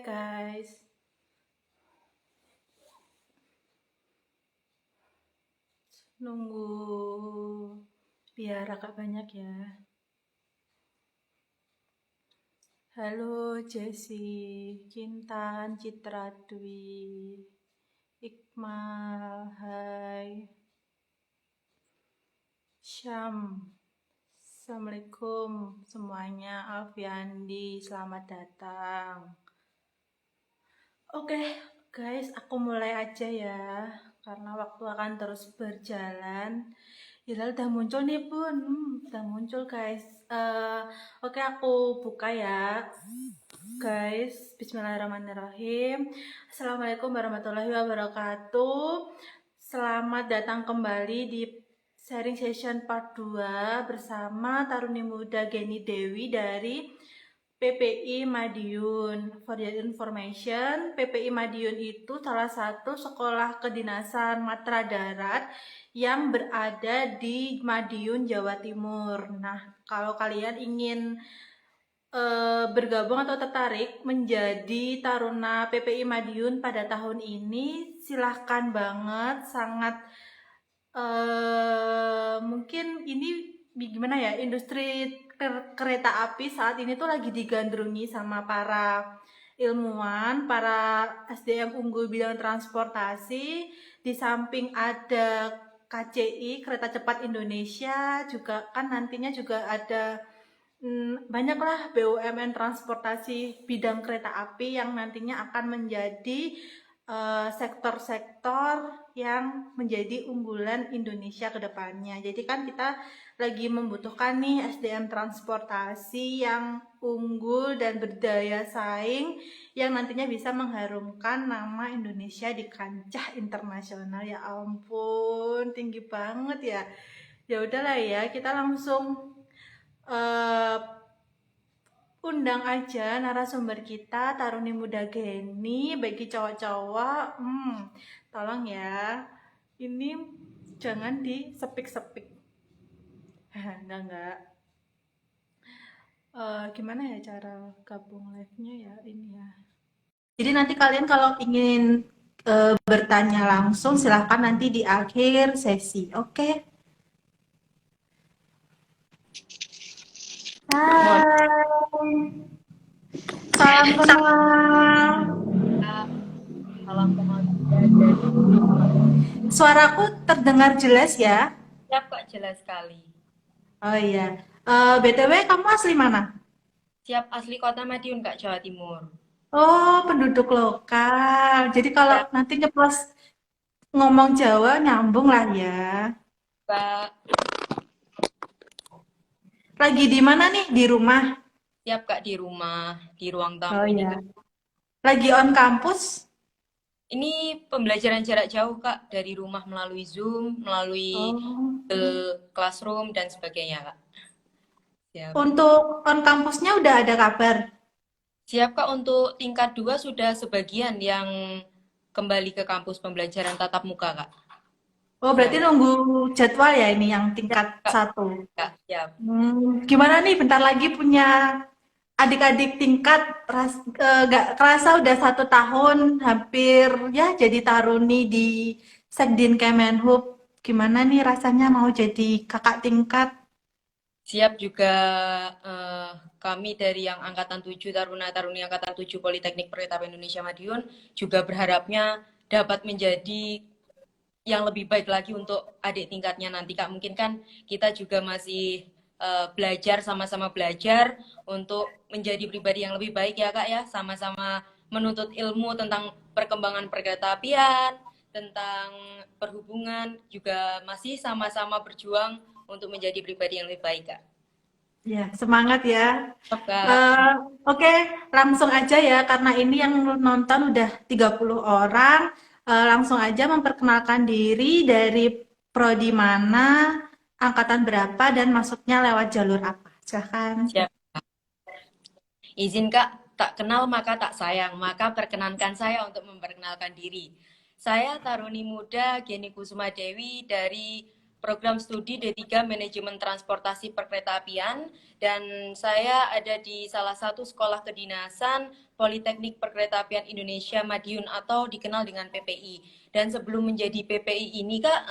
guys, nunggu biar agak banyak ya. Halo Jessie, Kintan, Citra Dwi, Iqmal, hai, Syam, Assalamualaikum semuanya, Alfiandi, selamat datang. Oke guys, aku mulai aja ya, karena waktu akan terus berjalan. Hilal udah muncul nih bun, udah muncul guys. Oke, aku buka ya guys. Bismillahirrahmanirrahim. Assalamualaikum warahmatullahi wabarakatuh. Selamat datang kembali di sharing session part 2 bersama Taruni Muda Geni Dewi dari PPI Madiun. For your information, PPI Madiun itu salah satu sekolah kedinasan Matra Darat yang berada di Madiun, Jawa Timur. Nah, kalau kalian ingin bergabung atau tertarik menjadi Taruna PPI Madiun pada tahun ini, silahkan banget. Sangat mungkin ini gimana ya, industri kereta api saat ini tuh lagi digandrungi sama para ilmuwan, para SDM unggul bidang transportasi. Di samping ada KCI, Kereta Cepat Indonesia, juga kan nantinya juga ada banyaklah BUMN transportasi bidang kereta api yang nantinya akan menjadi sektor-sektor yang menjadi unggulan Indonesia ke depannya. Jadi kan kita lagi membutuhkan nih SDM transportasi yang unggul dan berdaya saing yang nantinya bisa mengharumkan nama Indonesia di kancah internasional. Ya ampun, tinggi banget ya. Ya udahlah ya, kita langsung undang aja narasumber kita, Taruni Muda Geni. Bagi cowok-cowok, tolong ya, ini jangan disepik-sepik. Enggak. Gimana ya cara gabung live-nya ya, ini ya. Jadi nanti kalian kalau ingin bertanya langsung, silahkan nanti di akhir sesi, oke? Hai, salam kenal. Salam kenal juga. Suaraku terdengar jelas ya? Siap kok, jelas sekali. Oh iya. BTW kamu asli mana? Siap, asli kota Madiun, Kak, Jawa Timur. Oh, penduduk lokal. Jadi kalau Siap, nanti nyeplos ngomong Jawa nyambung lah ya. Kak. Lagi di mana nih? Di rumah? Siap, Kak, di rumah, di ruang tamu Oh ini, iya. Kak. Lagi on kampus? Ini pembelajaran jarak jauh, Kak, dari rumah melalui Zoom, melalui Oh. classroom, dan sebagainya, Kak. Siap. Untuk on kampusnya udah ada kabar? Siap, Kak, untuk tingkat 2 sudah sebagian yang kembali ke kampus pembelajaran tatap muka, Kak. Oh, berarti Siap, nunggu jadwal ya ini yang siap, tingkat Kak. 1. Kak, siap. Gimana nih bentar lagi punya adik-adik tingkat, nggak kerasa udah 1 tahun hampir ya jadi taruni di Sekdin Kemenhub. Gimana nih rasanya mau jadi kakak tingkat? Siap juga kami dari yang Angkatan 7, Taruna-Taruni Angkatan 7 Politeknik Perkereta Apian Indonesia Madiun juga berharapnya dapat menjadi yang lebih baik lagi untuk adik tingkatnya nanti, Kak. Mungkin kan kita juga masih belajar, sama-sama belajar untuk menjadi pribadi yang lebih baik ya, Kak ya. Sama-sama menuntut ilmu tentang perkembangan perkereta apian, tentang perhubungan, juga masih sama-sama berjuang untuk menjadi pribadi yang lebih baik, Kak. Ya, semangat ya. Kak, Eh, Oke, langsung aja ya karena ini yang nonton udah 30 orang. Langsung aja memperkenalkan diri dari prodi mana, angkatan berapa, dan masuknya lewat jalur apa. Silahkan. siap. Izin Kak, tak kenal maka tak sayang, maka perkenankan saya untuk memperkenalkan diri. Saya Taruni Muda Geni Kusuma Dewi dari program studi D3 Manajemen Transportasi Perkeretaapian, dan saya ada di salah satu sekolah kedinasan Politeknik Perkeretaapian Indonesia Madiun atau dikenal dengan PPI. Dan sebelum menjadi PPI ini Kak,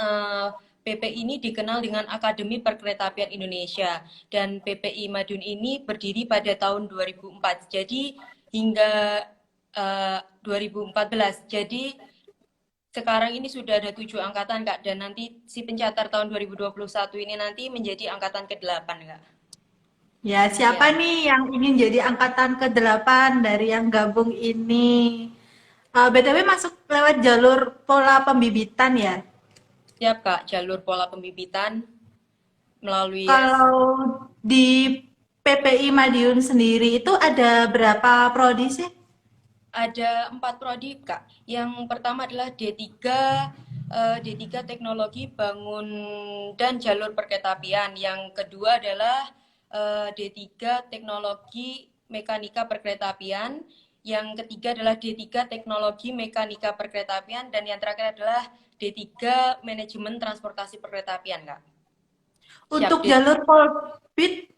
PPI ini dikenal dengan Akademi Perkeretaapian Indonesia, dan PPI Madiun ini berdiri pada tahun 2004. Jadi hingga 2014. Jadi sekarang ini sudah ada 7 angkatan Kak, dan nanti si pencatat tahun 2021 ini nanti menjadi angkatan ke-8 Kak. Ya, siapa Ya, nih yang ingin jadi angkatan ke-8 dari yang gabung ini? BTW masuk lewat jalur pola pembibitan ya? siap Kak, jalur pola pembibitan melalui Kalau di PPI Madiun sendiri itu ada berapa prodi sih? ada 4 prodi Kak. Yang pertama adalah D3, D3 Teknologi Bangun dan Jalur Perkeretaapian. Yang kedua adalah D3 Teknologi Mekanika Perkeretaapian. Yang ketiga adalah D3 Teknologi Mekanika Perkeretaapian, dan yang terakhir adalah D3 Manajemen Transportasi Perkeretaapian, Kak. Siap, Untuk jalur Polbit,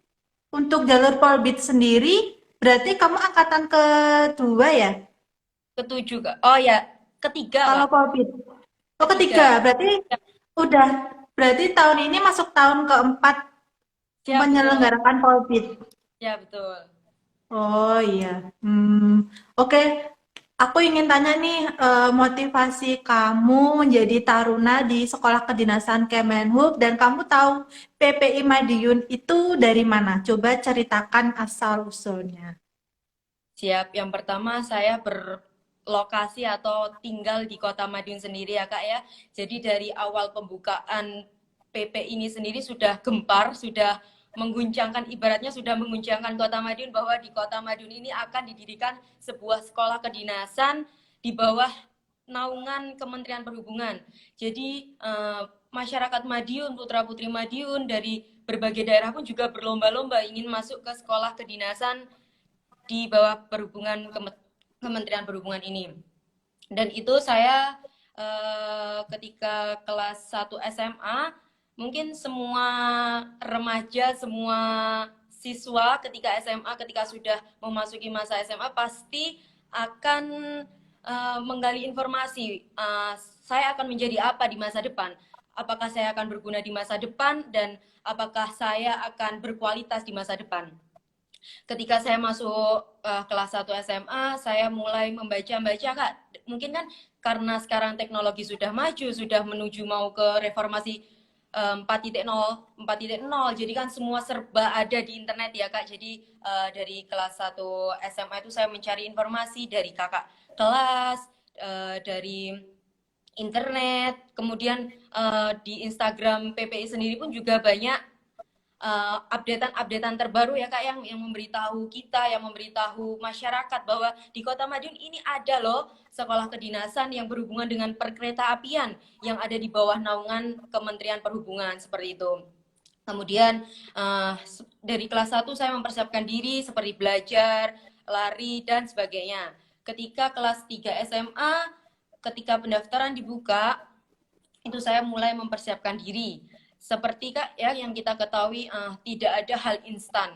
untuk jalur Polbit sendiri, berarti kamu angkatan kedua ya? ketujuh, Kak. Oh ya, ketiga, Kalau Kak. Polbit. Oh, Ketiga. ketiga. Siap, Udah, berarti tahun ini masuk tahun keempat siap betul. menyelenggarakan Polbit. Ya, betul. Oh iya. Oke. Aku ingin tanya nih, motivasi kamu menjadi taruna di Sekolah Kedinasan Kemenhub dan kamu tahu PPI Madiun itu dari mana? Coba ceritakan asal-usulnya. Siap. Yang pertama saya berlokasi atau tinggal di Kota Madiun sendiri ya Kak ya. Jadi dari awal pembukaan PP ini sendiri sudah gempar, sudah mengguncangkan, ibaratnya sudah mengguncangkan Kota Madiun, bahwa di Kota Madiun ini akan didirikan sebuah sekolah kedinasan di bawah naungan Kementerian Perhubungan. Jadi masyarakat Madiun, putra-putri Madiun dari berbagai daerah pun juga berlomba-lomba ingin masuk ke sekolah kedinasan di bawah Kementerian Perhubungan ini. Dan itu saya ketika kelas 1 SMA, mungkin semua remaja, semua siswa ketika SMA, ketika sudah memasuki masa SMA pasti akan menggali informasi, saya akan menjadi apa di masa depan, apakah saya akan berguna di masa depan, dan apakah saya akan berkualitas di masa depan. Ketika saya masuk kelas 1 SMA, saya mulai membaca-baca Kak. Mungkin kan karena sekarang teknologi sudah maju, sudah menuju mau ke reformasi 4.0, jadi kan semua serba ada di internet ya Kak. Jadi dari kelas 1 SMA itu saya mencari informasi dari kakak kelas, dari internet, kemudian di Instagram PPI sendiri pun juga banyak updatean terbaru ya Kak, yang memberitahu kita, yang memberitahu masyarakat bahwa di Kota Madiun ini ada loh sekolah kedinasan yang berhubungan dengan perkeretaapian yang ada di bawah naungan Kementerian Perhubungan, seperti itu. Kemudian dari kelas 1 saya mempersiapkan diri seperti belajar, lari, dan sebagainya. Ketika kelas 3 SMA, ketika pendaftaran dibuka, itu saya mulai mempersiapkan diri. Seperti Kak ya yang kita ketahui, tidak ada hal instan.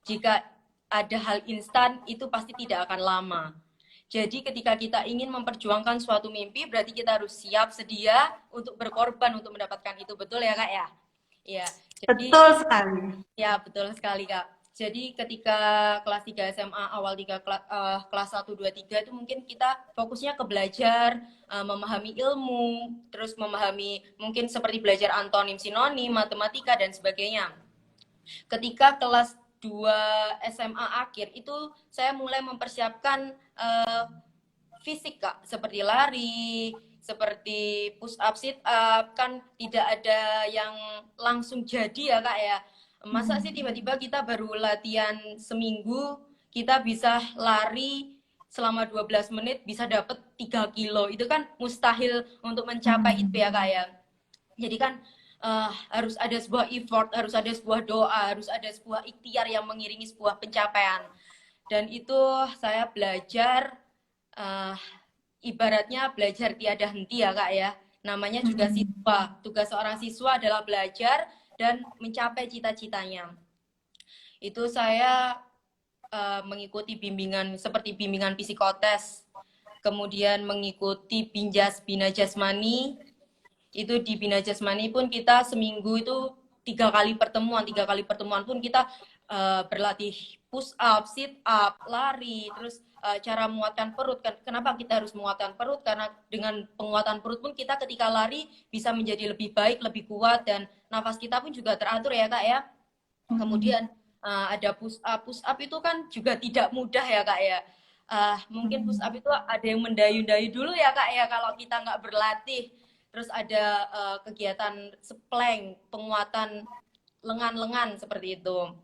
Jika ada hal instan itu pasti tidak akan lama. Jadi ketika kita ingin memperjuangkan suatu mimpi, berarti kita harus siap sedia untuk berkorban untuk mendapatkan itu, betul ya Kak ya? Ya, jadi Betul sekali. ya, betul sekali, Kak. Jadi ketika kelas 3 SMA, awal 3 kelas 1, 2, 3 itu mungkin kita fokusnya ke belajar, memahami ilmu, terus memahami mungkin seperti belajar antonim, sinonim, matematika, dan sebagainya. Ketika kelas 2 SMA akhir, itu saya mulai mempersiapkan fisik, Kak. Seperti lari, seperti push up, sit up, kan tidak ada yang langsung jadi ya Kak ya. Masa sih tiba-tiba kita baru latihan seminggu, kita bisa lari selama 12 menit bisa dapat 3 kilo. Itu kan mustahil untuk mencapai itu ya Kak ya. Jadi kan harus ada sebuah effort, harus ada sebuah doa, harus ada sebuah ikhtiar yang mengiringi sebuah pencapaian. Dan itu saya belajar, uh, ibaratnya belajar tiada henti ya Kak ya. namanya juga siswa. Tugas seorang siswa adalah belajar dan mencapai cita-citanya. Itu saya mengikuti bimbingan seperti bimbingan psikotes, kemudian mengikuti Binjas Bina Jasmani. Itu di Bina Jasmani pun kita seminggu itu 3 kali pertemuan pun kita berlatih push up, sit up, lari, terus cara menguatkan perut. Kenapa kita harus menguatkan perut? Karena dengan penguatan perut pun kita ketika lari bisa menjadi lebih baik, lebih kuat, dan nafas kita pun juga teratur ya Kak ya. Kemudian ada push up itu kan juga tidak mudah ya Kak ya. Mungkin push up itu ada yang mendayu-dayu dulu ya Kak ya kalau kita nggak berlatih. Terus ada kegiatan seplank, penguatan lengan-lengan seperti itu.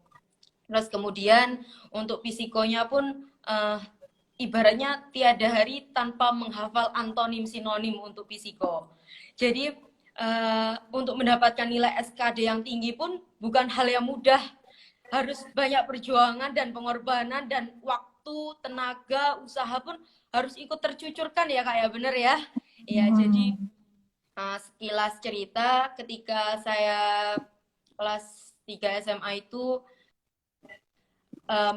Terus kemudian untuk psikonya pun ibaratnya tiada hari tanpa menghafal antonim sinonim untuk psiko. Jadi untuk mendapatkan nilai SKD yang tinggi pun bukan hal yang mudah. Harus banyak perjuangan dan pengorbanan dan waktu, tenaga, usaha pun harus ikut tercucurkan ya Kak ya, bener ya? Ya, jadi sekilas cerita ketika saya kelas 3 SMA itu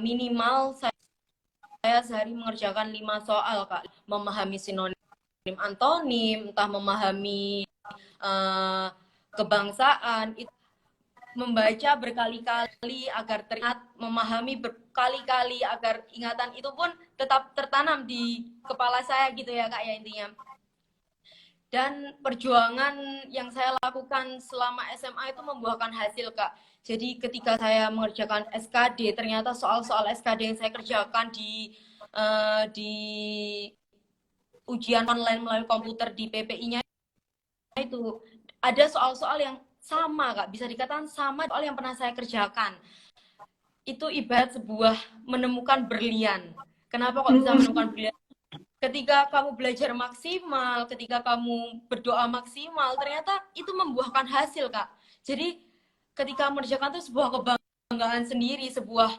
minimal saya sehari mengerjakan 5 soal Kak, memahami sinonim antonim, entah memahami kebangsaan, itu membaca berkali-kali agar teringat, memahami berkali-kali agar ingatan itu pun tetap tertanam di kepala saya gitu ya Kak ya intinya. Dan perjuangan yang saya lakukan selama SMA itu membuahkan hasil Kak. Jadi ketika saya mengerjakan SKD, ternyata soal-soal SKD yang saya kerjakan di ujian online melalui komputer di PPI-nya itu ada soal-soal yang sama Kak, bisa dikatakan sama soal yang pernah saya kerjakan. Itu ibarat sebuah menemukan berlian. Kenapa kok bisa menemukan berlian? Ketika kamu belajar maksimal, ketika kamu berdoa maksimal, ternyata itu membuahkan hasil Kak. Jadi ketika mengerjakan itu sebuah kebanggaan sendiri, sebuah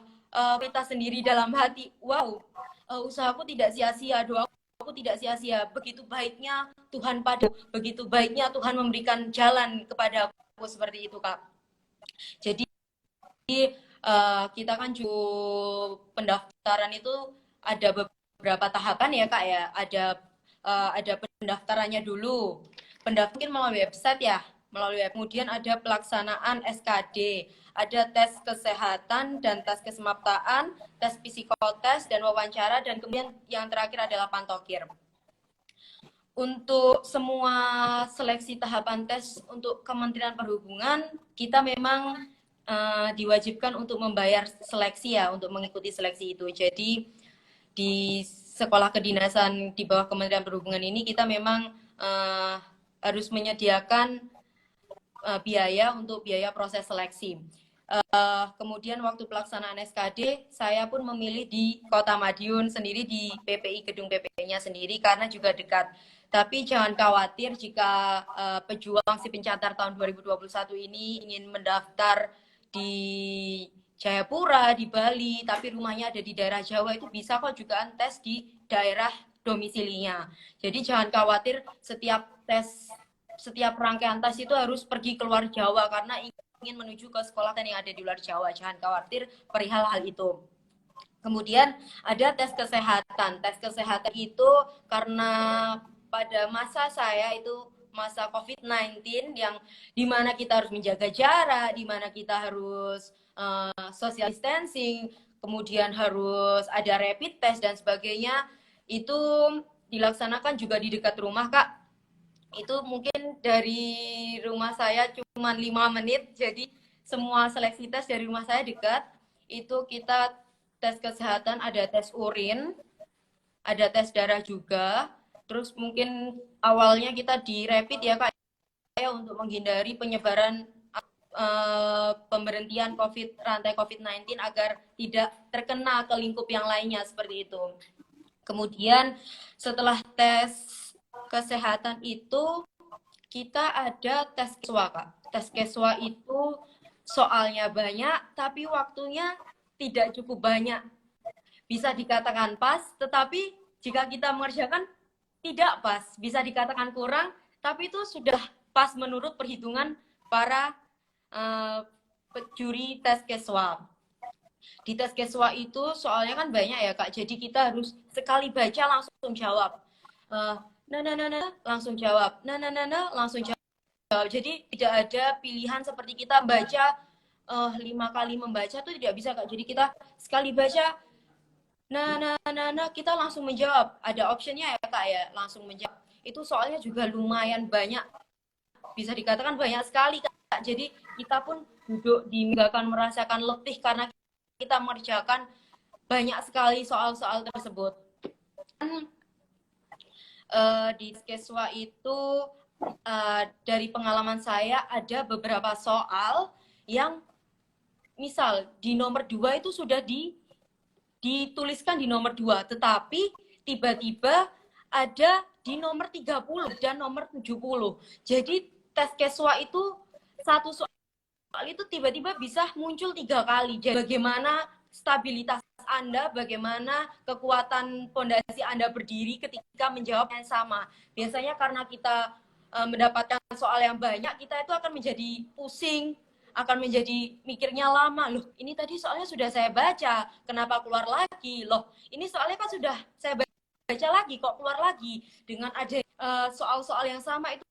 kita sendiri dalam hati, wow, usahaku tidak sia-sia, doaku tidak sia-sia. Begitu baiknya Tuhan padaku, begitu baiknya Tuhan memberikan jalan kepada aku seperti itu Kak. Jadi kita kan juga pendaftaran itu ada beberapa tahapan ya Kak ya. Ada pendaftarannya dulu. Pendaftaran melalui website ya, melalui web. Kemudian ada pelaksanaan SKD, ada tes kesehatan dan tes kesemaptaan, tes psikotes dan wawancara, dan kemudian yang terakhir adalah pantokir. Untuk semua seleksi tahapan tes untuk Kementerian Perhubungan, kita memang diwajibkan untuk membayar seleksi ya, untuk mengikuti seleksi itu. Jadi di sekolah kedinasan di bawah Kementerian Perhubungan ini kita memang harus menyediakan biaya untuk biaya proses seleksi. Kemudian waktu pelaksanaan SKD, saya pun memilih di Kota Madiun sendiri, di PPI, gedung PPI-nya sendiri, karena juga dekat. Tapi jangan khawatir jika pejuang si pencatar tahun 2021 ini ingin mendaftar di Jayapura, di Bali, tapi rumahnya ada di daerah Jawa, itu bisa kok juga tes di daerah domisilinya. Jadi jangan khawatir setiap rangkaian tes itu harus pergi keluar Jawa karena ingin menuju ke sekolah yang ada di luar Jawa. Jangan khawatir perihal hal itu. Kemudian ada tes kesehatan. Tes kesehatan itu karena pada masa saya itu masa COVID-19 yang dimana kita harus menjaga jarak, dimana kita harus social distancing, kemudian harus ada rapid test dan sebagainya, itu dilaksanakan juga di dekat rumah Kak. Itu mungkin dari rumah saya cuma 5 menit, jadi semua seleksi tes dari rumah saya dekat. Itu kita tes kesehatan, ada tes urin, ada tes darah juga. Terus mungkin awalnya kita di rapid ya Kak, untuk menghindari penyebaran pemberhentian rantai COVID-19 agar tidak terkena ke lingkup yang lainnya seperti itu. Kemudian setelah tes kesehatan itu kita ada tes keswa Kak. Tes keswa itu soalnya banyak tapi waktunya tidak cukup banyak. Bisa dikatakan pas, tetapi jika kita mengerjakan tidak pas. Bisa dikatakan kurang, tapi itu sudah pas menurut perhitungan para juri tes keswa. Di tes keswa itu soalnya kan banyak ya Kak, jadi kita harus sekali baca langsung jawab. Langsung jawab. Langsung jawab. Jadi tidak ada pilihan seperti kita baca 5 kali membaca tuh tidak bisa Kak. Jadi kita sekali baca kita langsung menjawab. Ada optionnya ya Kak ya, langsung menjawab. Itu soalnya juga lumayan banyak, bisa dikatakan banyak sekali Kak. Jadi kita pun duduk akan merasakan letih karena kita mengerjakan banyak sekali soal-soal tersebut. Di keswa itu dari pengalaman saya ada beberapa soal yang misal di nomor 2 itu sudah dituliskan di nomor 2, tetapi tiba-tiba ada di nomor 30 dan nomor 70. Jadi tes keswa itu satu soal itu tiba-tiba bisa muncul 3 kali. Jadi bagaimana stabilitas Anda, bagaimana kekuatan fondasi Anda berdiri ketika menjawab yang sama. Biasanya karena kita mendapatkan soal yang banyak, kita itu akan menjadi pusing, akan menjadi mikirnya lama. Loh, ini tadi soalnya sudah saya baca, kenapa keluar lagi? Loh, ini soalnya kan sudah saya baca lagi, kok keluar lagi? Dengan ada soal-soal yang sama itu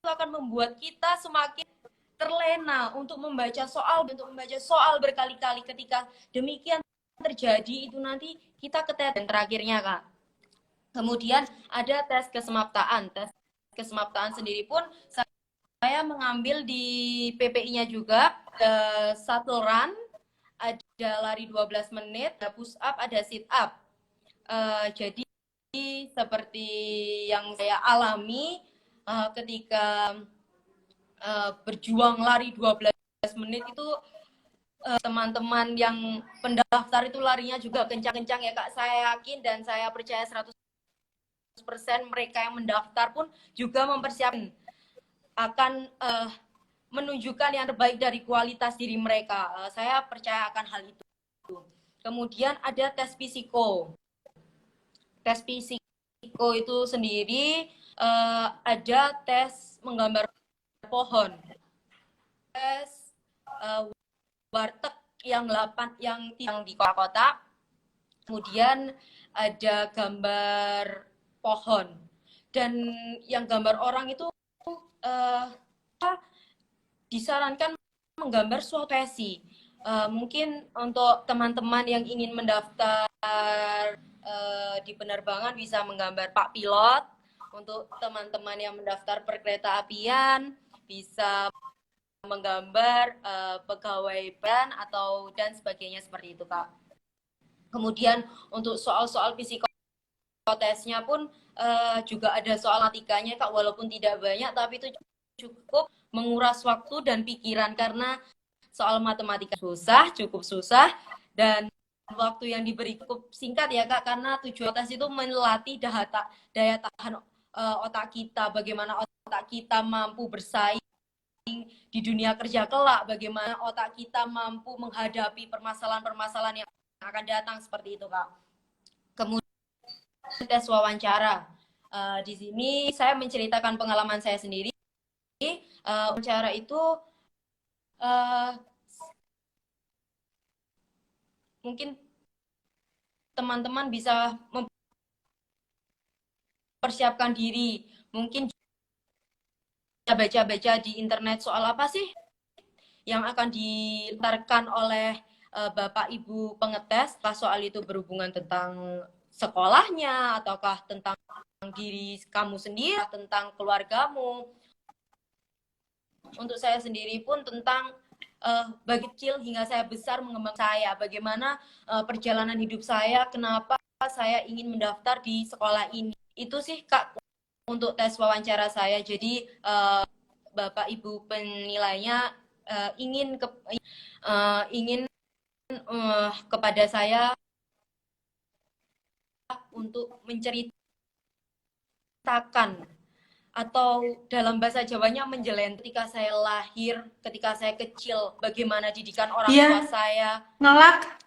akan membuat kita semakin terlena untuk membaca soal berkali-kali. Ketika demikian terjadi itu nanti kita keteteran terakhirnya Kak. Kemudian ada tes kesemaptaan. Tes kesemaptaan sendiri pun saya mengambil di PPI-nya juga, shuttle run, ada lari 12 menit, ada push up, ada sit up. Jadi seperti yang saya alami ketika berjuang lari 12 menit itu, teman-teman yang pendaftar itu larinya juga kencang-kencang ya Kak. Saya yakin dan saya percaya 100% mereka yang mendaftar pun juga mempersiapkan akan menunjukkan yang terbaik dari kualitas diri mereka. Saya percaya akan hal itu. Kemudian ada tes fisiko. Tes fisiko itu sendiri ada tes menggambar pohon, tes warteg yang 8 yang di kota-kota, kemudian ada gambar pohon, dan yang gambar orang itu disarankan menggambar suatu profesi. Mungkin untuk teman-teman yang ingin mendaftar di penerbangan bisa menggambar Pak Pilot. Untuk teman-teman yang mendaftar perkereta apian bisa menggambar pegawai ban atau dan sebagainya seperti itu Kak. Kemudian untuk soal-soal psikotesnya pun juga ada soal matematikanya Kak, walaupun tidak banyak tapi itu cukup menguras waktu dan pikiran karena soal matematika cukup susah dan waktu yang diberi cukup singkat ya Kak, karena tujuan tes itu melatih daya tahan otak kita, bagaimana otak kita mampu bersaing di dunia kerja kelak, bagaimana otak kita mampu menghadapi permasalahan-permasalahan yang akan datang seperti itu Kak. Kemudian tes wawancara. Di sini saya menceritakan pengalaman saya sendiri. Wawancara itu mungkin teman-teman bisa mempersiapkan diri, mungkin baca-baca di internet soal apa sih yang akan dilontarkan oleh Bapak Ibu pengetes, pas soal itu berhubungan tentang sekolahnya ataukah tentang diri kamu sendiri, tentang keluargamu. Untuk saya sendiri pun tentang bagi kecil hingga saya besar mengembang saya, bagaimana perjalanan hidup saya, kenapa saya ingin mendaftar di sekolah ini. Itu sih Kak untuk tes wawancara saya. Jadi Bapak Ibu penilainya ingin kepada saya untuk menceritakan atau dalam bahasa Jawanya menjelent ketika saya lahir, ketika saya kecil, bagaimana didikan orang tua saya. Ngelak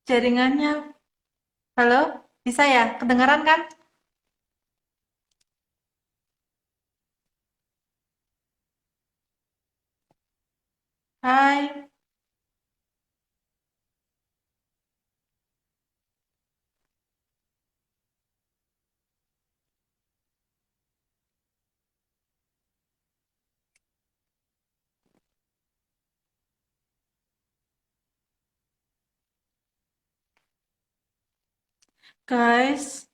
jaringannya. Halo, bisa ya? Kedengaran kan? Hai, guys.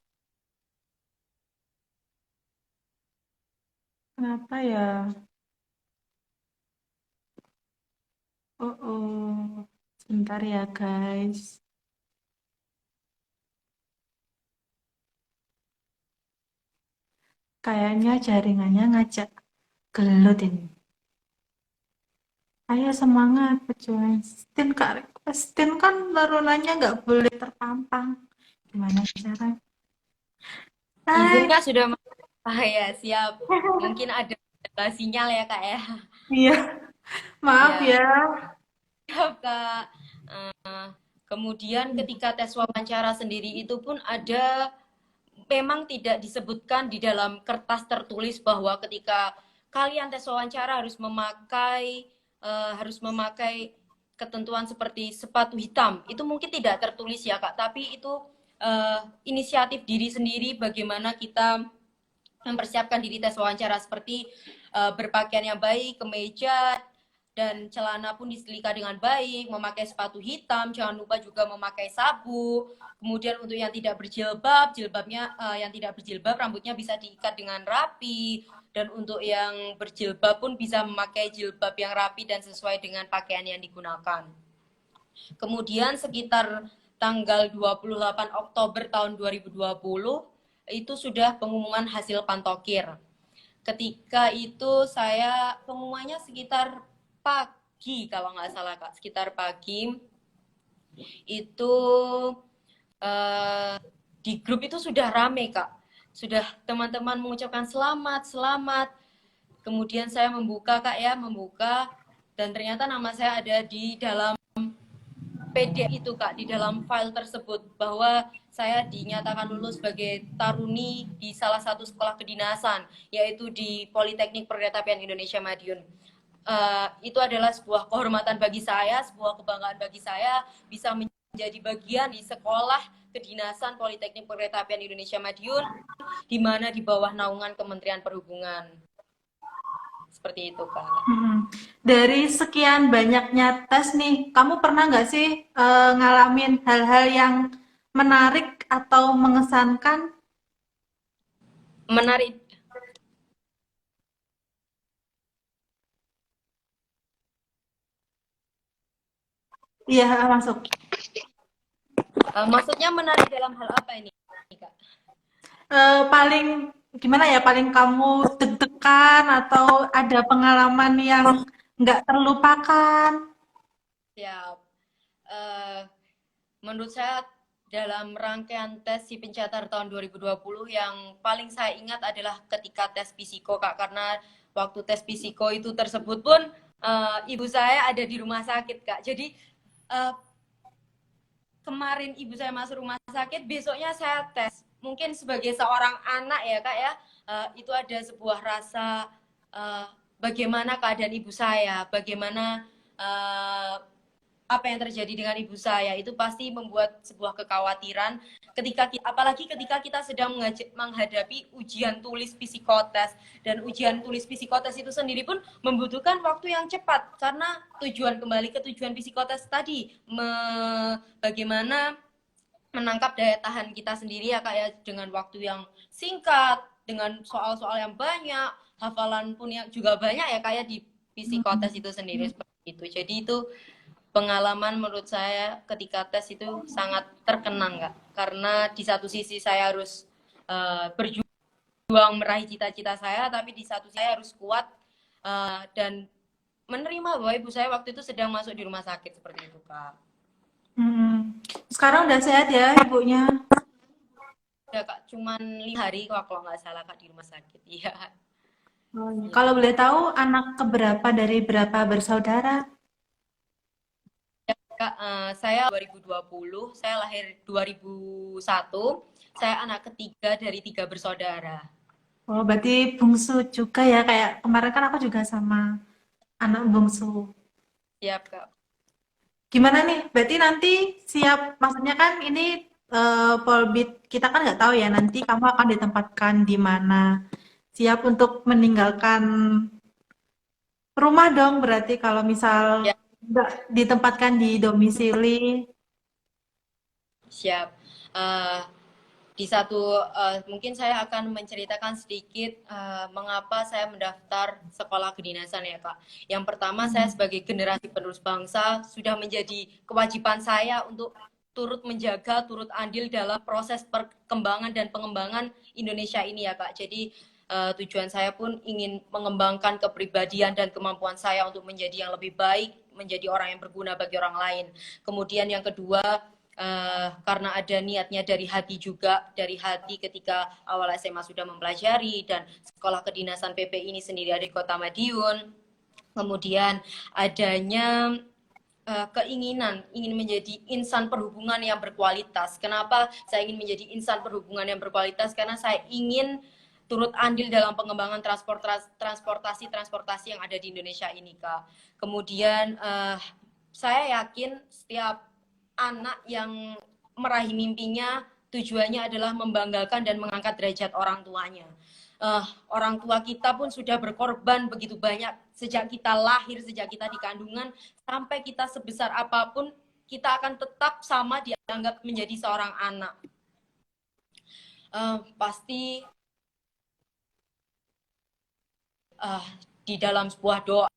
Kenapa ya? Oh. Sebentar ya, guys. Kayaknya jaringannya ngajak gelut ini. Ayo semangat, pejuang. Stin, Kak, Stin kan tarunanya nggak boleh terpampang. Gimana cara? Izin Hai. Kak sudah ya siap. Mungkin ada sinyal ya Kak ya. Iya, maaf Ya, ya. siap Kak. Kemudian ketika tes wawancara sendiri itu pun ada memang tidak disebutkan di dalam kertas tertulis bahwa ketika kalian tes wawancara harus memakai ketentuan seperti sepatu hitam. Itu mungkin tidak tertulis ya Kak, tapi itu inisiatif diri sendiri bagaimana kita mempersiapkan diri tes wawancara seperti berpakaian yang baik, kemeja dan celana pun disetrika dengan baik, memakai sepatu hitam, jangan lupa juga memakai sabuk. Kemudian untuk yang tidak berjilbab, jilbabnya yang tidak berjilbab rambutnya bisa diikat dengan rapi. Dan untuk yang berjilbab pun bisa memakai jilbab yang rapi dan sesuai dengan pakaian yang digunakan. Kemudian sekitar tanggal 28 Oktober tahun 2020 itu sudah pengumuman hasil pantokir. Ketika itu saya pengumumannya sekitar pagi kalau nggak salah Kak, sekitar pagi itu eh, di grup itu sudah rame Kak. Sudah teman-teman mengucapkan selamat, selamat. Kemudian saya membuka Kak ya, membuka dan ternyata nama saya ada di dalam PDF itu Kak, di dalam file tersebut bahwa saya dinyatakan lulus sebagai taruni di salah satu sekolah kedinasan, yaitu di Politeknik Perkeretapian Indonesia Madiun. Itu adalah sebuah kehormatan bagi saya, sebuah kebanggaan bagi saya bisa menjadi bagian di sekolah kedinasan Politeknik Perkeretapian Indonesia Madiun, di mana di bawah naungan Kementerian Perhubungan. Seperti itu, Kak. Dari sekian banyaknya tes nih, kamu pernah nggak sih ngalamin hal-hal yang menarik atau mengesankan? Menarik. Iya, masuk. Maksudnya menarik dalam hal apa ini, Kak? Paling gimana ya? Paling kamu deg-degan atau ada pengalaman yang nggak terlupakan? Siap. Uh, Menurut saya dalam rangkaian tes si pencatat tahun 2020 yang paling saya ingat adalah ketika tes fisiko Kak, karena waktu tes fisiko itu tersebut pun ibu saya ada di rumah sakit Kak. Jadi uh, kemarin ibu saya masuk rumah sakit, besoknya saya tes. Mungkin sebagai seorang anak ya Kak ya, itu ada sebuah rasa bagaimana keadaan ibu saya, bagaimana apa yang terjadi dengan ibu saya, itu pasti membuat sebuah kekhawatiran ketika apalagi ketika kita sedang menghadapi ujian tulis psikotes, dan ujian tulis psikotes itu sendiri pun membutuhkan waktu yang cepat karena kembali ke tujuan psikotes tadi, bagaimana menangkap daya tahan kita sendiri ya Kak ya, dengan waktu yang singkat, dengan soal-soal yang banyak, hafalan pun yang juga banyak ya Kak ya di psikotes itu sendiri, seperti itu. Jadi itu pengalaman menurut saya ketika tes itu sangat terkenang Kak, karena di satu sisi saya harus berjuang meraih cita-cita saya, tapi di satu sisi saya harus kuat dan menerima bahwa ibu saya waktu itu sedang masuk di rumah sakit, seperti itu Kak. Sekarang udah sehat ya ibunya? Ya Kak, cuman 5 hari kalau nggak salah Kak di rumah sakit. Iya. Oh, iya. Ya. Kalau boleh tahu anak keberapa dari berapa bersaudara? Ya, Kak, saya 2020, saya lahir 2001, saya anak ketiga dari 3 bersaudara. Oh, berarti bungsu juga ya. Kayak kemarin kan aku juga sama anak bungsu. Siap, Kak. Gimana nih? Berarti nanti siap, maksudnya kan ini Polbit kita kan nggak tahu ya nanti kamu akan ditempatkan di mana. Siap untuk meninggalkan rumah dong berarti kalau misal Ya, nggak ditempatkan di domisili. siap. Eh, di satu mungkin saya akan menceritakan sedikit mengapa saya mendaftar sekolah kedinasan ya Kak. Yang pertama saya sebagai generasi penerus bangsa sudah menjadi kewajiban saya untuk turut menjaga, turut andil dalam proses perkembangan dan pengembangan Indonesia ini ya Kak. Jadi tujuan saya pun ingin mengembangkan kepribadian dan kemampuan saya untuk menjadi yang lebih baik, menjadi orang yang berguna bagi orang lain. Kemudian yang kedua, karena ada niatnya dari hati juga, dari hati ketika awal SMA sudah mempelajari dan sekolah kedinasan PP ini sendiri ada di Kota Madiun. Kemudian adanya keinginan ingin menjadi insan perhubungan yang berkualitas. Kenapa saya ingin menjadi insan perhubungan yang berkualitas? Karena saya ingin turut andil dalam pengembangan transportasi yang ada di Indonesia ini, Kak. Kemudian saya yakin setiap anak yang meraih mimpinya tujuannya adalah membanggakan dan mengangkat derajat orang tuanya. Orang tua kita pun sudah berkorban begitu banyak sejak kita lahir, sejak kita di kandungan sampai kita sebesar apapun kita akan tetap sama dianggap menjadi seorang anak. Pasti di dalam sebuah doa,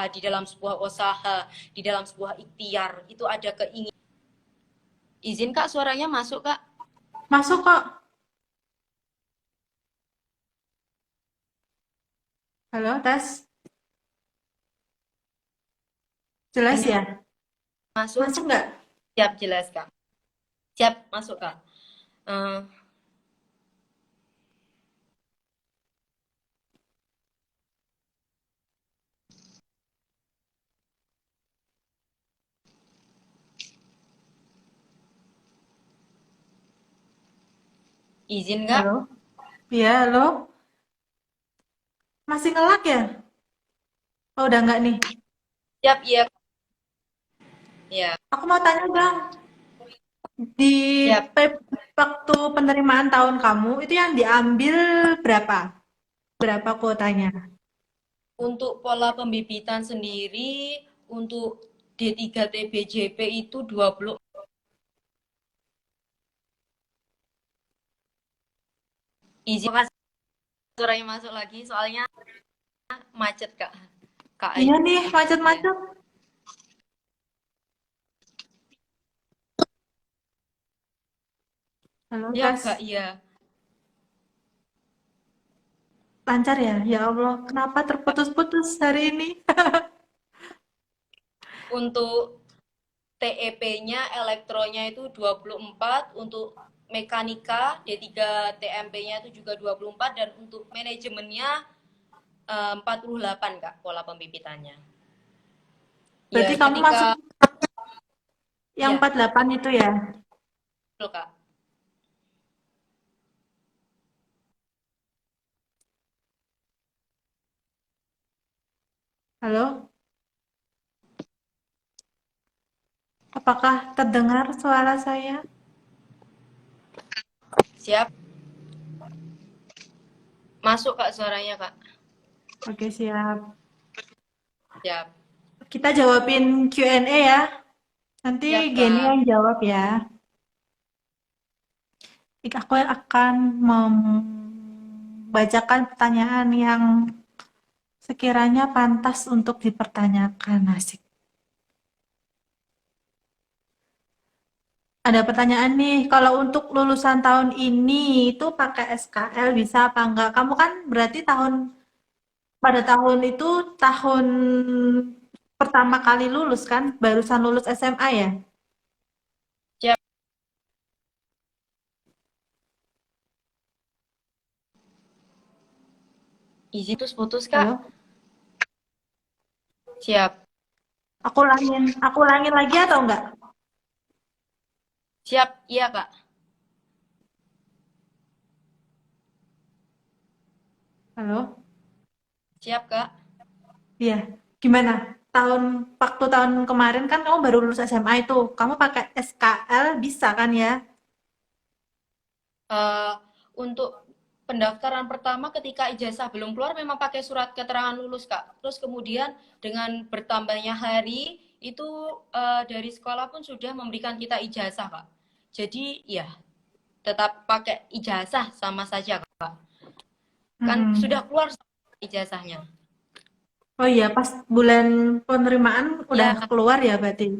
di dalam sebuah usaha, di dalam sebuah ikhtiar itu ada keinginan. Izin Kak, suaranya masuk Kak. Masuk kok. Halo, tes. Jelas Ini ya? masuk. Masuk nggak? Siap, jelas Kak. Siap, masuk Kak. Uh, izin Kak. Halo? Iya, halo? Masih ngelak ya? Oh, udah nggak nih? Siap, iya. Iya, Aku mau tanya dong, di siap. waktu penerimaan tahun kamu itu yang diambil berapa? Berapa kuotanya? Untuk pola pembibitan sendiri untuk D3 TBJP itu 20. Izin kasih suaranya masuk lagi soalnya macet Kak. KAI. Iya nih, Iya. macet-macet. Halo, Siap Kak, tes. iya. Lancar ya? Ya Allah, kenapa terputus-putus hari ini? Untuk TEP-nya elektronya itu 24, untuk mekanika D3 TMP-nya itu juga 24 dan untuk manajemennya 48 Kak pola pembibitannya. Ya, Berarti kamu masuk ketika yang ya, 48 itu ya? betul Kak. Halo? Apakah terdengar suara saya? Siap. Masuk Kak suaranya Kak. Oke, siap. Siap. Kita jawabin Q&A ya. Nanti Siap Geni Kak. yang jawab ya. Aku akan membacakan pertanyaan yang sekiranya pantas untuk dipertanyakan. Asik. Ada pertanyaan nih, kalau untuk lulusan tahun ini itu pakai SKL bisa apa enggak? Kamu kan berarti pada tahun itu tahun pertama kali lulus kan? Barusan lulus SMA ya? Siap. Izin terus putus Kak. Halo? Siap. Aku ulangin lagi atau enggak? Siap. Iya Kak. Halo? Siap Kak. Iya. Gimana? waktu tahun kemarin kan kamu baru lulus SMA itu, kamu pakai SKL bisa kan ya? Eh, untuk pendaftaran pertama ketika ijazah belum keluar memang pakai surat keterangan lulus Kak. Terus kemudian dengan bertambahnya hari itu dari sekolah pun sudah memberikan kita ijazah Kak. Jadi ya tetap pakai ijazah sama saja Kak. Kan Mm-mm. sudah keluar ijazahnya. Oh iya, pas bulan penerimaan udah Ya, keluar ya berarti.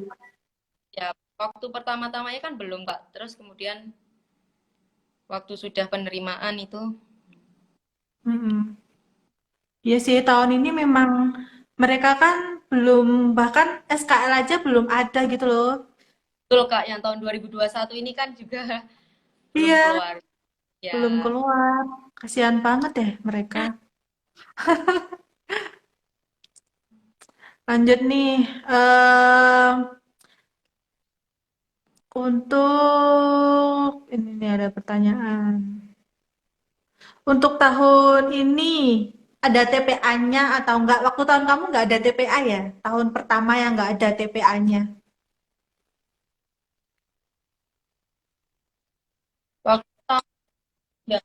ya waktu pertama-tamanya kan belum Kak. Terus kemudian waktu sudah penerimaan itu Mm-mm. Iya sih, tahun ini memang mereka kan belum, bahkan SKL aja belum ada gitu loh. betul Kak yang tahun 2021 ini kan juga belum Iya, keluar. belum Ya, keluar. Kasihan banget deh mereka. Lanjut nih, untuk ini nih ada pertanyaan. Untuk tahun ini ada TPA-nya atau enggak? Waktu tahun kamu enggak ada TPA ya? Tahun pertama yang enggak ada TPA-nya. waktu ya,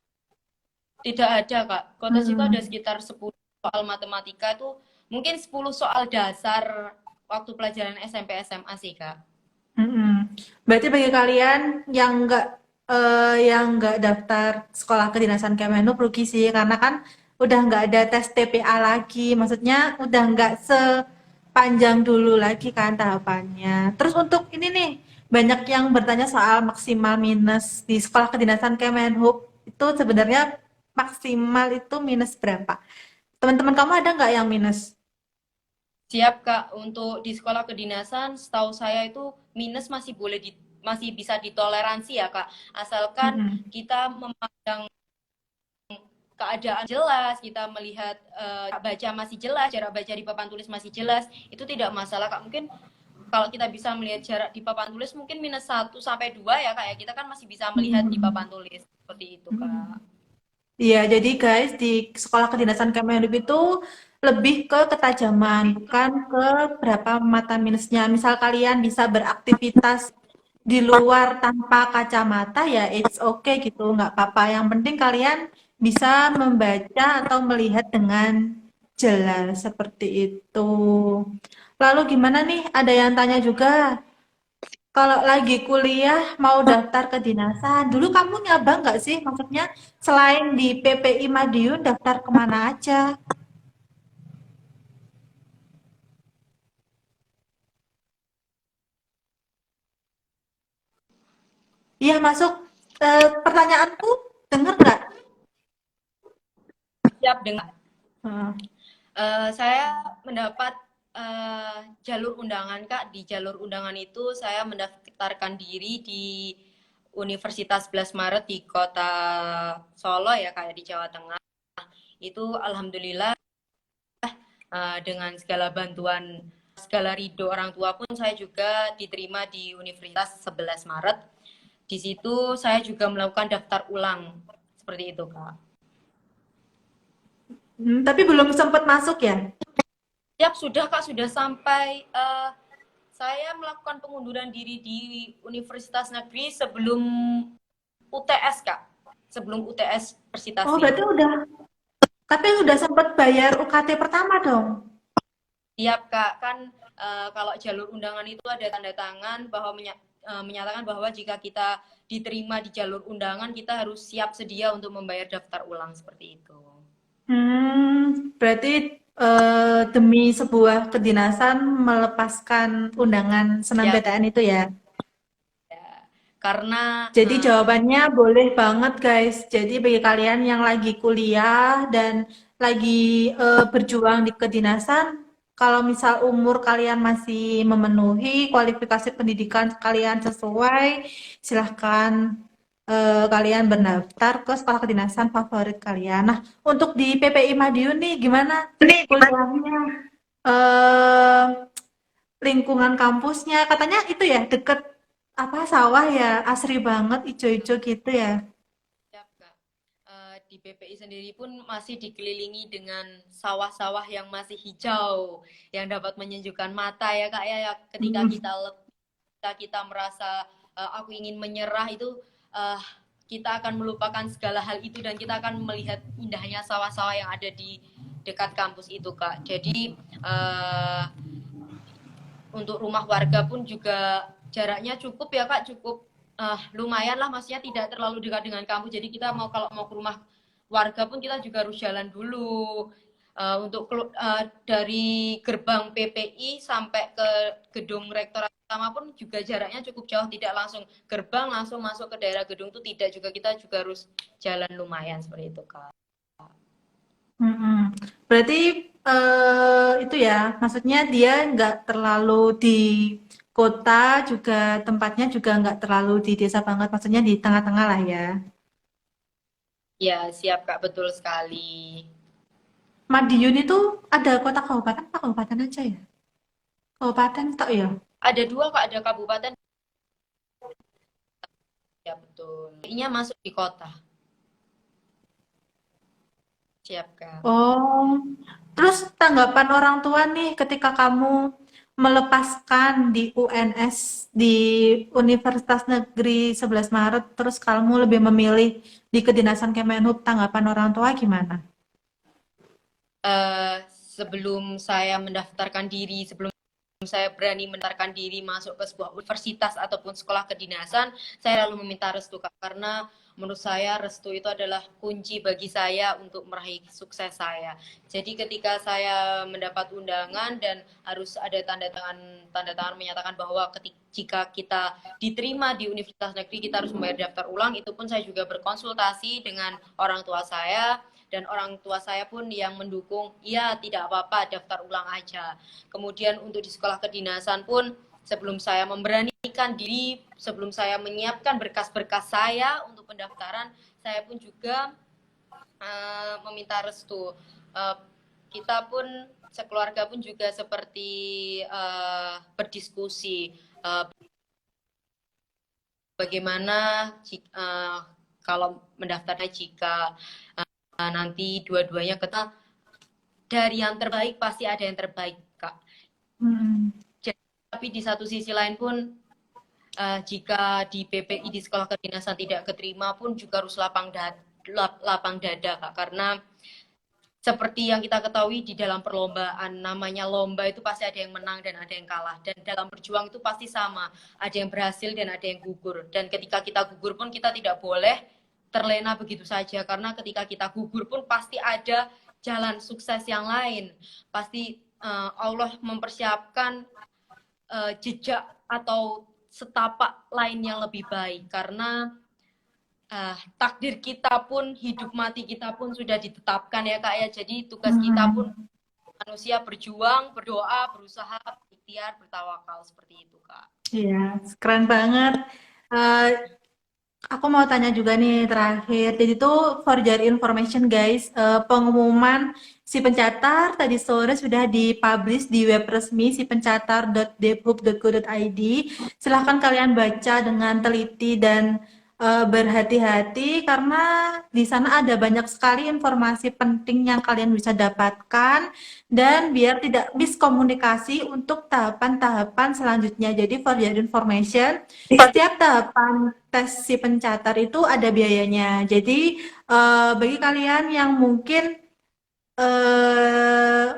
tidak ada Kak. Kotas itu ada Hmm. sekitar 10 soal matematika itu mungkin 10 soal dasar waktu pelajaran SMP SMA sih Kak. Mm-mm. Berarti bagi kalian yang nggak daftar sekolah kedinasan Kemenhub rugi sih karena kan udah nggak ada tes TPA lagi, maksudnya udah nggak sepanjang dulu lagi kan tahapannya. Terus untuk ini nih banyak yang bertanya soal maksimal minus di sekolah kedinasan Kemenhub itu sebenarnya maksimal itu minus berapa? Teman-teman kamu ada nggak yang minus? Siap Kak, untuk di sekolah kedinasan setahu saya itu minus masih bisa ditoleransi ya Kak. Asalkan Mm-mm. kita memandang keadaan jelas, kita melihat baca masih jelas, jarak baca di papan tulis masih jelas, itu tidak masalah Kak. Mungkin kalau kita bisa melihat jarak di papan tulis mungkin -1 sampai 2 ya Kak ya. Kita kan masih bisa melihat di papan Mm-mm. tulis seperti itu Kak. Mm-mm. Iya, jadi guys, di sekolah kedinasan Kemenhub itu lebih ke ketajaman, bukan ke berapa mata minusnya. Misal kalian bisa beraktivitas di luar tanpa kacamata, ya it's okay gitu, nggak apa-apa. Yang penting kalian bisa membaca atau melihat dengan jelas, seperti itu. Lalu gimana nih? Ada yang tanya juga, kalau lagi kuliah mau daftar ke dinasan, dulu kamu nyaba nggak sih? Maksudnya selain di PPI Madiun daftar kemana aja? Iya masuk. Pertanyaanku denger nggak? Siap dengan Heeh. saya mendapat jalur undangan Kak. Di jalur undangan itu saya mendaftarkan diri di Universitas 11 Maret di Kota Solo ya kayak di Jawa Tengah. Itu alhamdulillah dengan segala bantuan, segala ridho orang tua pun saya juga diterima di Universitas 11 Maret. Di situ saya juga melakukan daftar ulang seperti itu Kak. Tapi belum sempat masuk ya? Siap, sudah Kak, sudah sampai saya melakukan pengunduran diri di Universitas Negeri sebelum UTS Kak. Sebelum UTS Oh Persitasi. berarti udah. Tapi udah sempat bayar UKT pertama dong. Siap Kak, kan kalau jalur undangan itu ada tanda tangan bahwa menyatakan bahwa jika kita diterima di jalur undangan, kita harus siap sedia untuk membayar daftar ulang seperti itu. Berarti demi sebuah kedinasan melepaskan undangan Ya, senambetaen itu ya? karena Jadi jawabannya boleh banget guys. Jadi bagi kalian yang lagi kuliah dan lagi berjuang di kedinasan, kalau misal umur kalian masih memenuhi kualifikasi pendidikan kalian sesuai, silahkan kalian berdaftar ke sekolah kedinasan favorit kalian. Nah, untuk di PPI Madiun nih gimana kuliahnya? Eh, Lingkungan kampusnya katanya itu ya deket apa sawah ya asri banget ijo-ijo gitu ya. siap Kak. di PPI sendiri pun masih dikelilingi dengan sawah-sawah yang masih hijau, yang dapat menyejukkan mata ya Kak ya. Ketika Hmm. kita kita merasa aku ingin menyerah itu uh, kita akan melupakan segala hal itu dan kita akan melihat indahnya sawah-sawah yang ada di dekat kampus itu Kak. Jadi untuk rumah warga pun juga jaraknya cukup ya Kak, cukup lumayan lah, maksudnya tidak terlalu dekat dengan kampus. Jadi kita kalau mau ke rumah warga pun kita juga harus jalan dulu. Untuk dari gerbang PPI sampai ke gedung rektorat utama pun juga jaraknya cukup jauh, tidak langsung gerbang langsung masuk ke daerah gedung itu tidak, juga kita juga harus jalan lumayan seperti itu Kak. Berarti itu ya, maksudnya dia nggak terlalu di kota juga, tempatnya juga nggak terlalu di desa banget, maksudnya di tengah-tengah lah ya. Ya, siap Kak, betul sekali. Madiun itu ada kota kabupaten apa kabupaten aja ya? Kabupaten tok ya? Ada dua Kak, ada kabupaten, ya betul. Ini masuk di kota. Siap Kak. Oh, terus tanggapan orang tua nih ketika kamu melepaskan di UNS di Universitas Negeri 11 Maret, terus kamu lebih memilih di kedinasan Kemenhub, tanggapan orang tua gimana? Sebelum saya mendaftarkan diri, sebelum saya berani mendaftarkan diri masuk ke sebuah universitas ataupun sekolah kedinasan, saya lalu meminta restu Kak, karena menurut saya restu itu adalah kunci bagi saya untuk meraih sukses saya. Jadi ketika saya mendapat undangan dan harus ada tanda tangan menyatakan bahwa jika kita diterima di universitas negeri kita harus membayar daftar ulang, itu pun saya juga berkonsultasi dengan orang tua saya, dan orang tua saya pun yang mendukung, ya tidak apa-apa daftar ulang aja. Kemudian untuk di sekolah kedinasan pun sebelum saya memberanikan diri, sebelum saya menyiapkan berkas-berkas saya untuk pendaftaran, saya pun juga meminta restu. Kita pun sekeluarga pun juga seperti berdiskusi bagaimana kalau mendaftarnya jika nanti dua-duanya kita dari yang terbaik pasti ada yang terbaik Kak. Hmm. Tapi di satu sisi lain pun jika di PPI di sekolah kedinasan tidak keterima pun juga harus lapang dada Kak, karena seperti yang kita ketahui di dalam perlombaan, namanya lomba itu pasti ada yang menang dan ada yang kalah, dan dalam berjuang itu pasti sama, ada yang berhasil dan ada yang gugur, dan ketika kita gugur pun kita tidak boleh terlena begitu saja, karena ketika kita gugur pun pasti ada jalan sukses yang lain, pasti Allah mempersiapkan jejak atau setapak lain yang lebih baik, karena takdir kita pun, hidup mati kita pun sudah ditetapkan ya Kak ya. Jadi tugas kita pun manusia berjuang, berdoa, berusaha, berikhtiar, bertawakal, seperti itu Kak. Iya, keren banget. Aku mau tanya juga nih terakhir. Jadi tuh for your information guys, pengumuman si pencatar tadi sore sudah dipublish di web resmi sipencatar.debhub.go.id. Silahkan kalian baca dengan teliti dan berhati-hati karena di sana ada banyak sekali informasi penting yang kalian bisa dapatkan dan biar tidak miskomunikasi untuk tahapan-tahapan selanjutnya. Jadi for your information, setiap tahapan tes si pencatat itu ada biayanya. Jadi bagi kalian yang mungkin eh,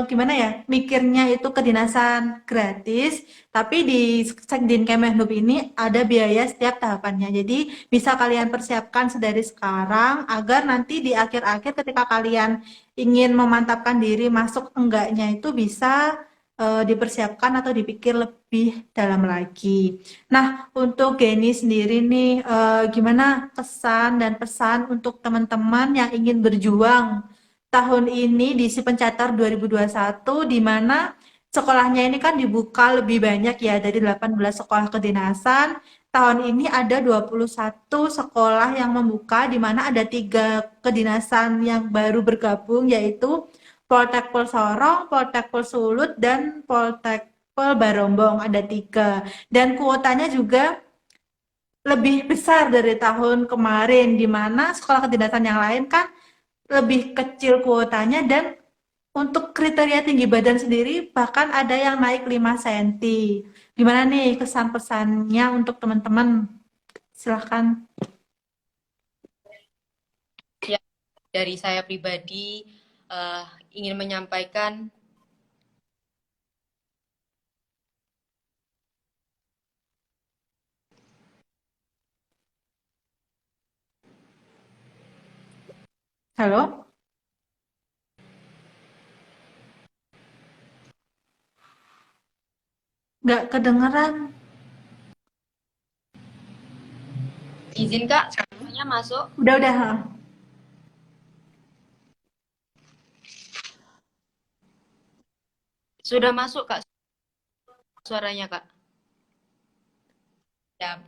gimana ya, mikirnya itu kedinasan gratis, tapi di Sekdin Kemenhub ini ada biaya setiap tahapannya. Jadi bisa kalian persiapkan sedari sekarang agar nanti di akhir-akhir ketika kalian ingin memantapkan diri masuk enggaknya itu bisa dipersiapkan atau dipikir lebih dalam lagi. Nah, untuk Geni sendiri nih, gimana kesan dan pesan untuk teman-teman yang ingin berjuang tahun ini di Si Pencatar 2021, di mana sekolahnya ini kan dibuka lebih banyak ya, dari 18 sekolah kedinasan. Tahun ini ada 21 sekolah yang membuka, di mana ada 3 kedinasan yang baru bergabung, yaitu Poltekpol Sorong, Poltekpol Sulut, dan Poltekpol Barombong, ada 3. Dan kuotanya juga lebih besar dari tahun kemarin, di mana sekolah kedinasan yang lain kan lebih kecil kuotanya dan untuk kriteria tinggi badan sendiri bahkan ada yang naik 5 senti. Gimana nih kesan pesannya untuk teman-teman? Silahkan. Ya, dari saya pribadi eh, ingin menyampaikan. Halo? Nggak kedengeran. Izin Kak, semuanya masuk. Udah. Sudah masuk Kak suaranya Kak. Ya,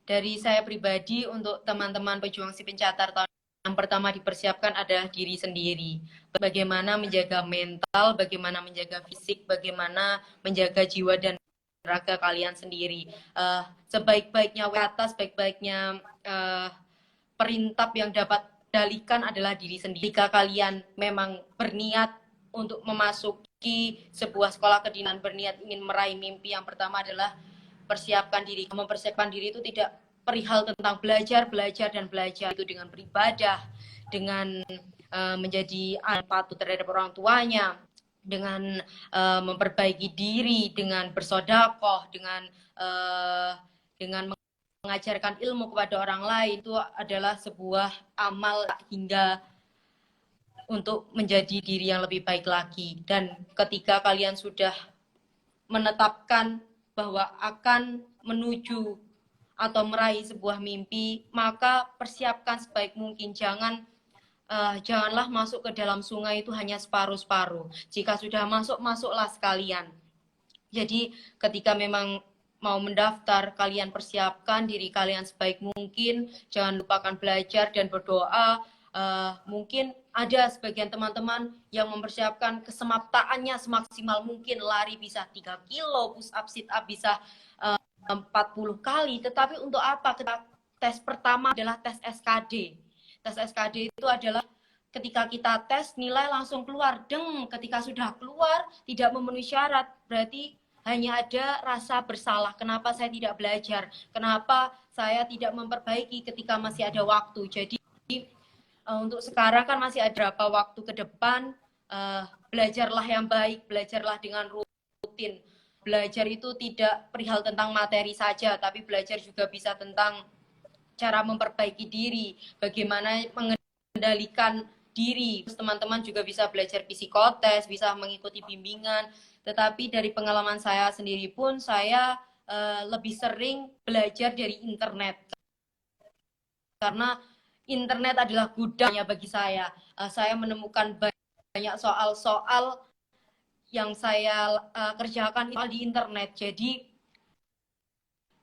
dari saya pribadi untuk teman-teman pejuang si pencatar tahun yang pertama dipersiapkan adalah diri sendiri. Bagaimana menjaga mental, bagaimana menjaga fisik, bagaimana menjaga jiwa dan raga kalian sendiri. Sebaik-baiknya atas, sebaik-baiknya perintap yang dapat dalikan adalah diri sendiri. Jika kalian memang berniat untuk memasuki sebuah sekolah kedinasan, berniat ingin meraih mimpi, yang pertama adalah persiapkan diri. Mempersiapkan diri itu tidak perihal tentang belajar, dan belajar itu dengan beribadah, dengan menjadi anak patuh terhadap orang tuanya, dengan memperbaiki diri, dengan bersodakoh, dengan mengajarkan ilmu kepada orang lain. Itu adalah sebuah amal hingga untuk menjadi diri yang lebih baik lagi. Dan ketika kalian sudah menetapkan bahwa akan menuju atau meraih sebuah mimpi, maka persiapkan sebaik mungkin. Janganlah masuk ke dalam sungai itu hanya separuh-separuh. Jika sudah masuk, masuklah sekalian. Jadi ketika memang mau mendaftar, kalian persiapkan diri kalian sebaik mungkin. Jangan lupakan belajar dan berdoa. Mungkin ada sebagian teman-teman yang mempersiapkan kesemaptaannya semaksimal mungkin. Lari bisa 3 kilo, push up, sit up bisa 40 kali. Tetapi untuk apa? Tes pertama adalah tes SKD. Tes SKD itu adalah ketika kita tes nilai langsung keluar. Ketika sudah keluar tidak memenuhi syarat, berarti hanya ada rasa bersalah. Kenapa saya tidak belajar? Kenapa saya tidak memperbaiki ketika masih ada waktu? Jadi untuk sekarang kan masih ada berapa waktu ke depan, belajarlah yang baik, belajarlah dengan rutin. Belajar itu tidak perihal tentang materi saja, tapi belajar juga bisa tentang cara memperbaiki diri, bagaimana mengendalikan diri. Teman-teman juga bisa belajar psikotes, bisa mengikuti bimbingan. Tetapi dari pengalaman saya sendiri pun, saya lebih sering belajar dari internet. Karena internet adalah gudangnya bagi saya. Saya menemukan banyak soal-soal yang saya kerjakan di internet. Jadi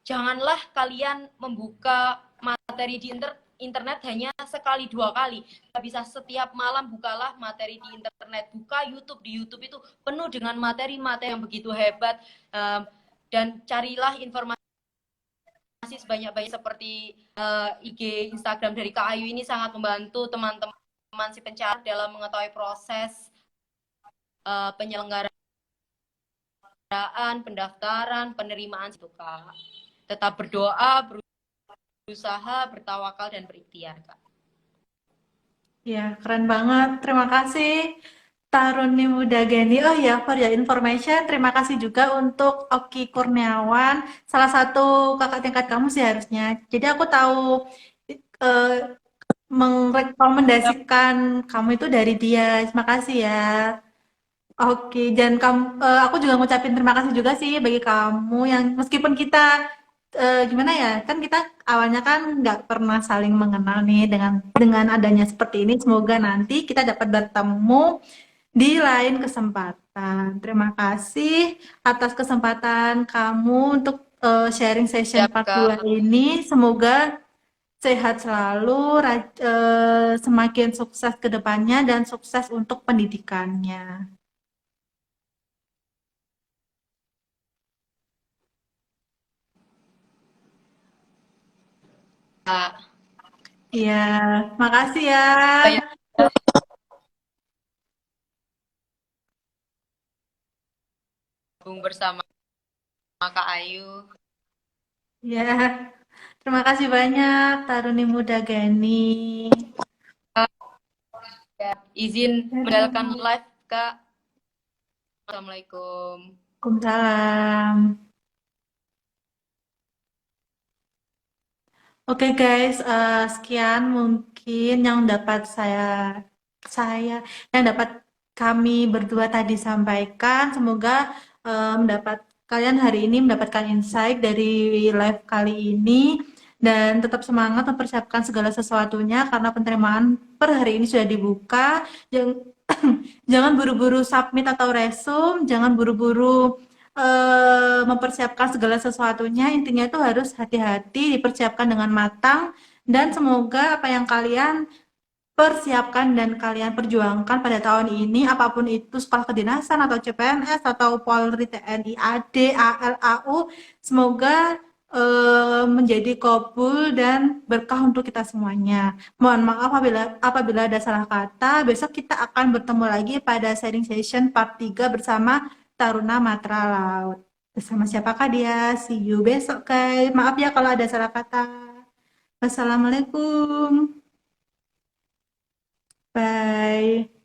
janganlah kalian membuka materi di internet hanya sekali 2 kali. Bisa setiap malam bukalah materi di internet. Buka YouTube. Di YouTube itu penuh dengan materi-materi yang begitu hebat. Dan carilah informasi sebanyak-banyak seperti IG, Instagram dari Kak Ayu ini sangat membantu teman-teman si pencatat dalam mengetahui proses penyelenggaraan, pendaftaran, penerimaan itu Kak. Tetap berdoa, berusaha, bertawakal, dan berikhtiar Kak. Ya, keren banget. Terima kasih Taruni Mudageni. Oh ya, for your information, terima kasih juga untuk Oki Kurniawan, salah satu kakak tingkat kamu sih harusnya. Jadi aku tahu eh, merekomendasikan kamu itu dari dia. Terima kasih ya. Oke, dan aku juga ngucapin terima kasih juga sih bagi kamu yang meskipun kita gimana ya, kan kita awalnya kan nggak pernah saling mengenal nih dengan adanya seperti ini. Semoga nanti kita dapat bertemu di lain kesempatan. Terima kasih atas kesempatan kamu untuk sharing session Siap part 2 Kak. ini. Semoga sehat selalu, semakin sukses ke depannya dan sukses untuk pendidikannya. Iya, makasih ya. Banyak gabung bersama Kak Ayu. Ya, terima kasih banyak Taruni Muda Gani. Izin menjalankan Dadah. live, Kak. Assalamualaikum. Waalaikumsalam. Oke guys, sekian mungkin yang dapat saya yang dapat kami berdua tadi sampaikan. Semoga mendapat kalian hari ini mendapatkan insight dari live kali ini dan tetap semangat mempersiapkan segala sesuatunya karena penerimaan per hari ini sudah dibuka. Jangan, jangan buru-buru submit atau resume, jangan buru-buru mempersiapkan segala sesuatunya. Intinya itu harus hati-hati, dipersiapkan dengan matang, dan semoga apa yang kalian persiapkan dan kalian perjuangkan pada tahun ini, apapun itu sekolah kedinasan atau CPNS atau Polri, TNI, AD, AL, AU, semoga menjadi kabul dan berkah untuk kita semuanya. Mohon maaf apabila ada salah kata. Besok kita akan bertemu lagi pada sharing session part 3 bersama Taruna Matra Laut. Bersama siapakah dia? See you besok, guys. Maaf ya kalau ada salah kata. Wassalamualaikum. Bye.